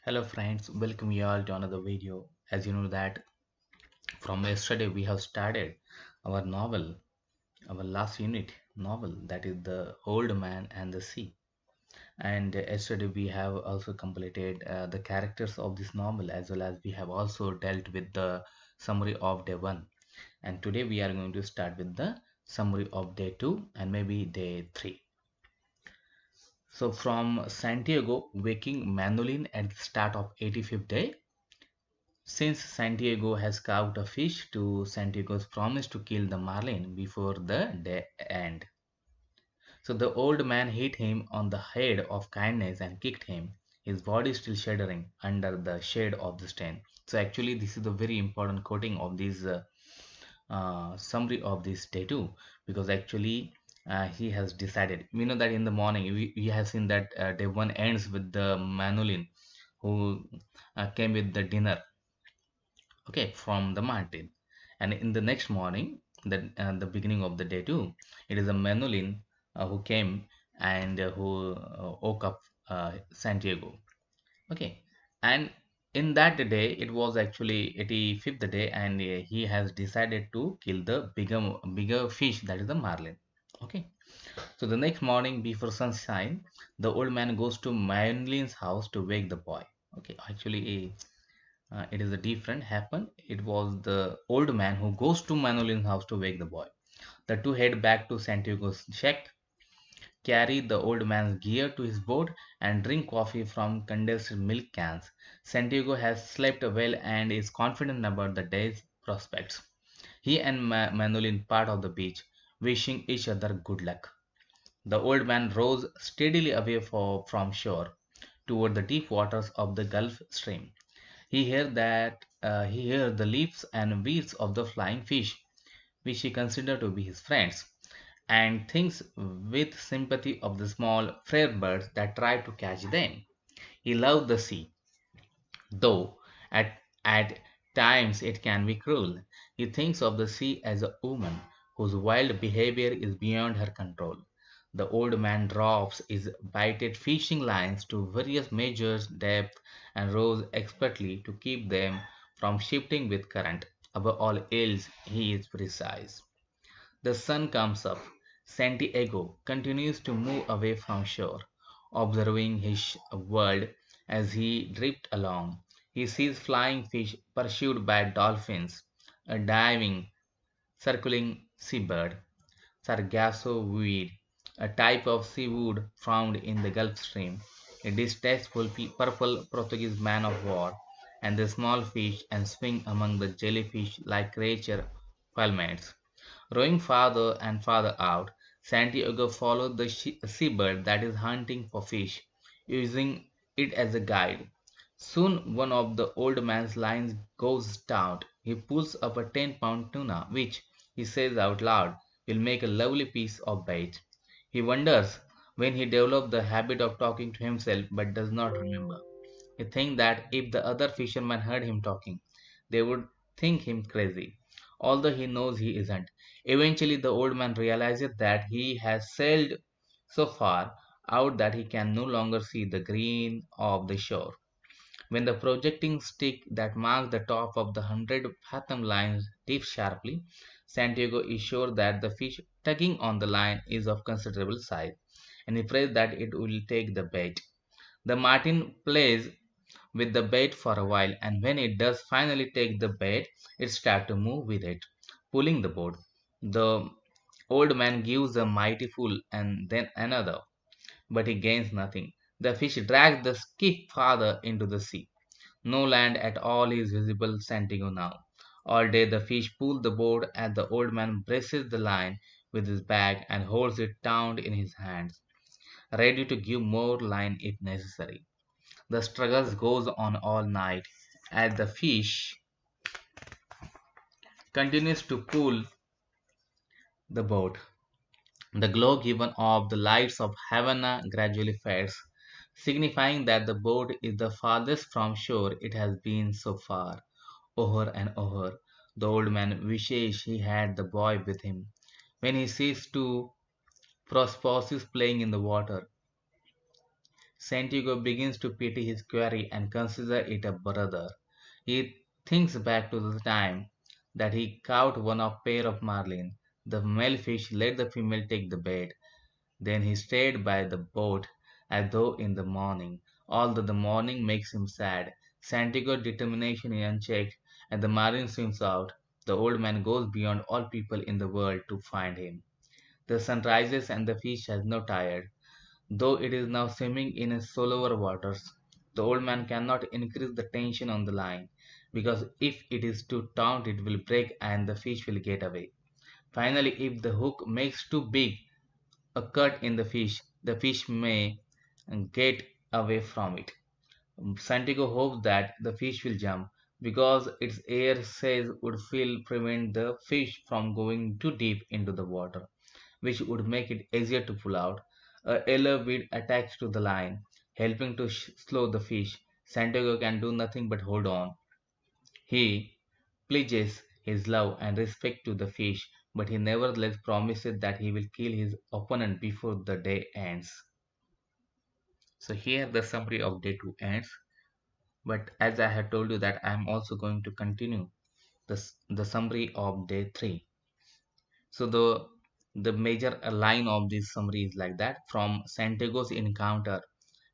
Hello friends, welcome you all to another video. As you know that from yesterday we have started our novel, our last unit novel, that is The Old Man and the Sea. And yesterday we have also completed the characters of this novel, as well as we have also dealt with the summary of day 1. And today we are going to start with the summary of day 2 and maybe day 3. So from Santiago waking Manolin at the start of 85th day, since Santiago has carved a fish to Santiago's promise to kill the marlin before the day end. So the old man hit him on the head of kindness and kicked him, his body still shuddering under the shade of the stain. So actually this is a very important quoting of this summary of this day too, because actually he has decided. We know that in the morning we have seen that day 1 ends with the Manolin who came with the dinner, okay, from the Martin. And in the next morning, the beginning of the day too, it is a Manolin who came and who woke up Santiago. Okay, and in that day, it was actually 85th day, and he has decided to kill the bigger fish, that is the marlin. Okay, so the next morning before sunshine, the old man goes to Manolin's house to wake the boy. Okay, actually it is a different happen. It was the old man who goes to Manolin's house to wake the boy. The two head back to Santiago's shack, carry the old man's gear to his boat, and drink coffee from condensed milk cans. Santiago has slept well and is confident about the day's prospects. He and Manolin part of the beach, wishing each other good luck. The old man rows steadily away from shore toward the deep waters of the Gulf Stream. He hears the leaps and weeds of the flying fish, which he considers to be his friends, and thinks with sympathy of the small frail birds that try to catch them. He loves the sea, though at times it can be cruel. He thinks of the sea as a woman whose wild behavior is beyond her control. The old man drops his baited fishing lines to various measures depth and rows expertly to keep them from shifting with current. Above all else, he is precise. The sun comes up. Santiago continues to move away from shore, observing his world as he drifts along. He sees flying fish pursued by dolphins, a diving, circling seabird, sargasso weed, a type of seaweed found in the Gulf Stream, a distasteful purple Portuguese man of war, and the small fish and swing among the jellyfish like creature palmates. Rowing farther and farther out, Santiago followed the seabird that is hunting for fish, using it as a guide. Soon one of the old man's lines goes stout. He pulls up a 10-pound tuna, which, he says out loud, will make a lovely piece of bait. He wonders when he developed the habit of talking to himself but does not remember. He thinks that if the other fishermen heard him talking, they would think him crazy, although he knows he isn't. Eventually, the old man realizes that he has sailed so far out that he can no longer see the green of the shore. When the projecting stick that marks the top of the 100-fathom line dips sharply, Santiago is sure that the fish tugging on the line is of considerable size, and he prays that it will take the bait. The martin plays with the bait for a while, and when it does finally take the bait, it starts to move with it, pulling the boat. The old man gives a mighty pull and then another, but he gains nothing. The fish drags the skiff farther into the sea. No land at all is visible Santiago now. All day the fish pull the boat as the old man braces the line with his back and holds it taut in his hands, ready to give more line if necessary. The struggle goes on all night as the fish continues to pull the boat. The glow given off the lights of Havana gradually fades, signifying that the boat is the farthest from shore it has been so far. Over and over, the old man wishes he had the boy with him. When he sees two porpoises playing in the water, Santiago begins to pity his quarry and consider it a brother. He thinks back to the time that he caught one of pair of marlin. The male fish let the female take the bait. Then he stayed by the boat as though in the morning, although the morning makes him sad. Santiago's determination is unchecked, and the marlin swims out. The old man goes beyond all people in the world to find him. The sun rises and the fish has no tired. Though it is now swimming in shallower waters, the old man cannot increase the tension on the line, because if it is too taut it will break and the fish will get away. Finally, if the hook makes too big a cut in the fish may get away from it. Santiago hopes that the fish will jump because its air says would feel prevent the fish from going too deep into the water, which would make it easier to pull out. A yellow weed attached to the line, helping to slow the fish. Santiago can do nothing but hold on. He pledges his love and respect to the fish, but he nevertheless promises that he will kill his opponent before the day ends. So here the summary of day 2 ends. But as I had told you that I am also going to continue the summary of day 3. So the major line of this summary is like that: from Santiago's encounter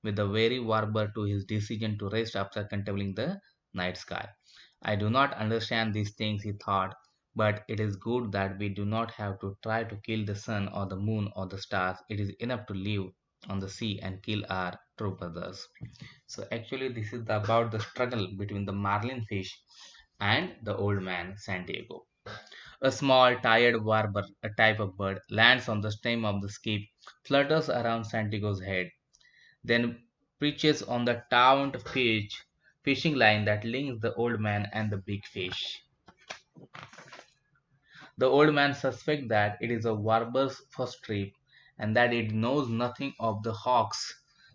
with the very warper to his decision to rest after contemplating the night sky. I do not understand these things, he thought, but it is good that we do not have to try to kill the sun or the moon or the stars. It is enough to live on the sea and kill our true brothers. So actually this is about the struggle between the marlin fish and the old man Santiago. A small, tired warbler, a type of bird, lands on the stem of the skip, flutters around Santiago's head, then perches on the taut fishing line that links the old man and the big fish. The old man suspects that it is a warbler's first trip and that it knows nothing of the hawks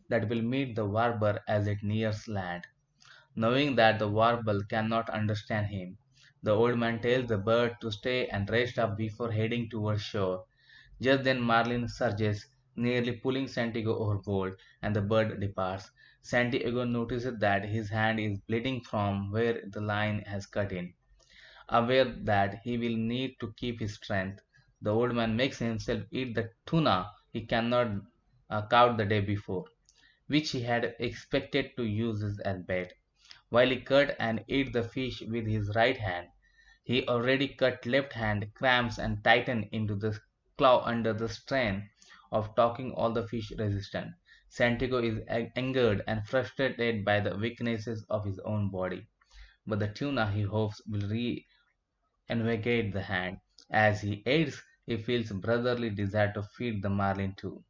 that will meet the warbler as it nears land. Knowing that the warble cannot understand him, the old man tells the bird to stay and rest up before heading towards shore. Just then Marlin surges, nearly pulling Santiago overboard, and the bird departs. Santiago notices that his hand is bleeding from where the line has cut in. Aware that he will need to keep his strength, the old man makes himself eat the tuna he cannot caught the day before, which he had expected to use as bait. While he cut and ate the fish with his right hand, he already cut left hand cramps and tightened into the claw under the strain of talking all the fish resistant. Santiago is angered and frustrated by the weaknesses of his own body, but the tuna he hopes will reinvigorate the hand. As he aids, he feels brotherly desire to feed the marlin too.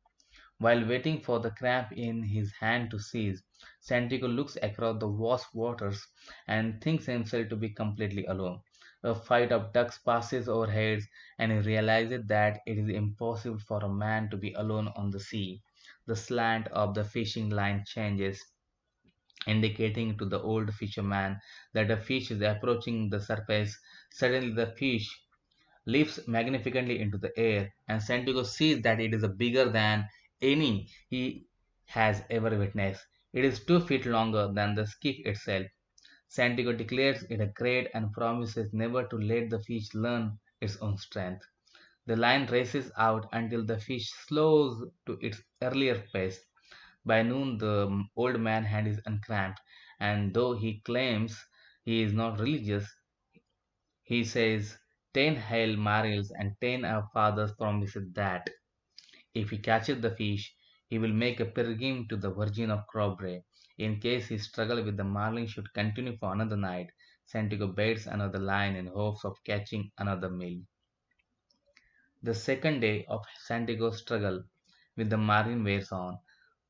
While waiting for the cramp in his hand to cease, Santiago looks across the vast waters and thinks himself to be completely alone. A flight of ducks passes overhead, and he realizes that it is impossible for a man to be alone on the sea. The slant of the fishing line changes, indicating to the old fisherman that a fish is approaching the surface. Suddenly, the fish lifts magnificently into the air, and Santiago sees that it is bigger than any he has ever witnessed. It is 2 feet longer than the skiff itself. Santiago declares it a great and promises never to let the fish learn its own strength. The line races out until the fish slows to its earlier pace. By noon, the old man's hand is uncramped, and though he claims he is not religious, he says 10 Hail Marys and 10 Our Fathers promises that if he catches the fish, he will make a pilgrim to the Virgin of Crowbray. In case his struggle with the marlin should continue for another night, Santiago baits another line in hopes of catching another meal. The second day of Santiago's struggle with the marlin wears on.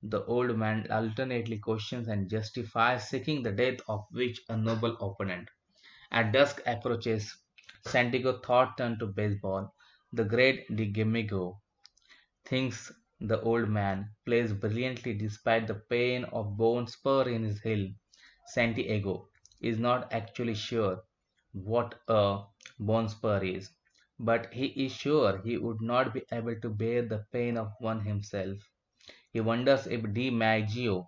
The old man alternately questions and justifies seeking the death of which a noble opponent. As dusk approaches, Santiago thought turned to baseball. The great DiGamigo thinks the old man plays brilliantly despite the pain of bone spur in his heel. Santiago is not actually sure what a bone spur is, but he is sure he would not be able to bear the pain of one himself. He wonders if DiMaggio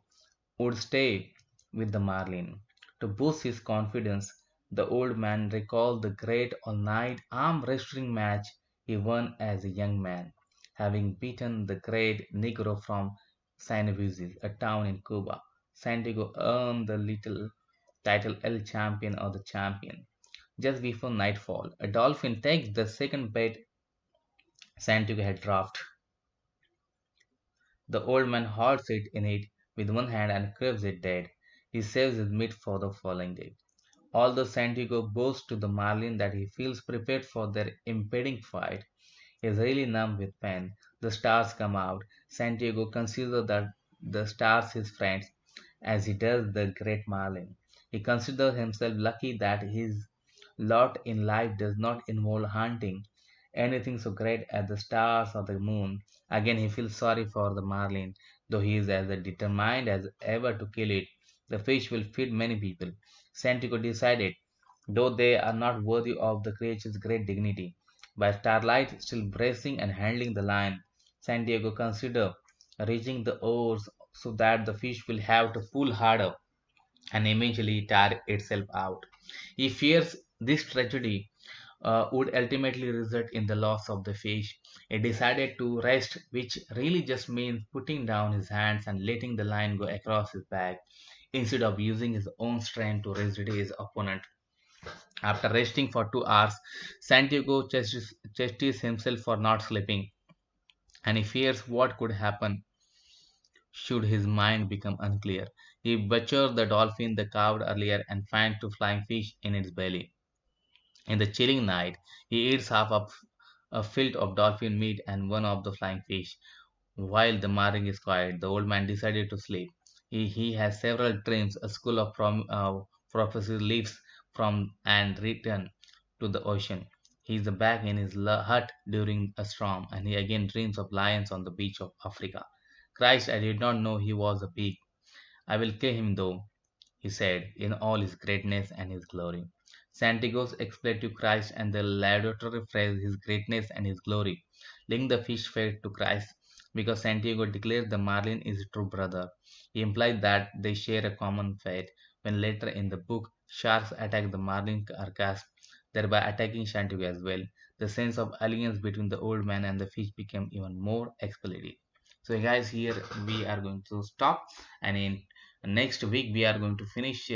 would stay with the Marlin. To boost his confidence, the old man recalled the great all-night arm wrestling match he won as a young man, having beaten the great Negro from San Luis, a town in Cuba. Santiago earned the little title El Champion or the Champion. Just before nightfall, a dolphin takes the second bet Santiago had dropped. The old man holds it in it with one hand and craves it dead. He saves his meat for the following day. Although Santiago boasts to the Marlin that he feels prepared for their impending fight, he is really numb with pain. The stars come out. Santiago considers that the stars his friends, as he does the great Marlin. He considers himself lucky that his lot in life does not involve hunting anything so great as the stars or the moon. Again, he feels sorry for the marlin, though he is as determined as ever to kill it. The fish will feed many people. Santiago decided, though they are not worthy of the creature's great dignity. By starlight, still bracing and handling the line, Santiago considered reaching the oars so that the fish will have to pull harder and eventually tire itself out. He fears this tragedy would ultimately result in the loss of the fish. He decided to rest, which really just means putting down his hands and letting the line go across his back instead of using his own strength to resist his opponent. After resting for 2 hours, Santiago chastises himself for not sleeping, and he fears what could happen should his mind become unclear. He butchers the dolphin they carved earlier and finds two flying fish in its belly. In the chilling night, he eats half of a fillet of dolphin meat and one of the flying fish. While the marine is quiet, the old man decided to sleep. He has several dreams. A school of prophecy leaves from and return to the ocean. He is back in his hut during a storm, and he again dreams of lions on the beach of Africa. Christ, I did not know he was a pig. I will kill him though, he said, in all his greatness and his glory. Santiago's explained to Christ and the laudatory phrase his greatness and his glory link the fish faith to Christ because Santiago declares the marlin is a true brother. He implied that they share a common fate when later in the book sharks attack the marlin carcass, thereby attacking Santiago as well. The sense of alliance between the old man and the fish became even more explicit. So guys, here we are going to stop, and in next week we are going to finish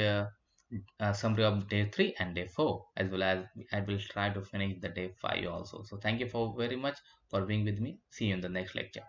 summary of day 3 and day 4, as well as I will try to finish the day 5 also. So thank you for very much for being with me. See you in the next lecture.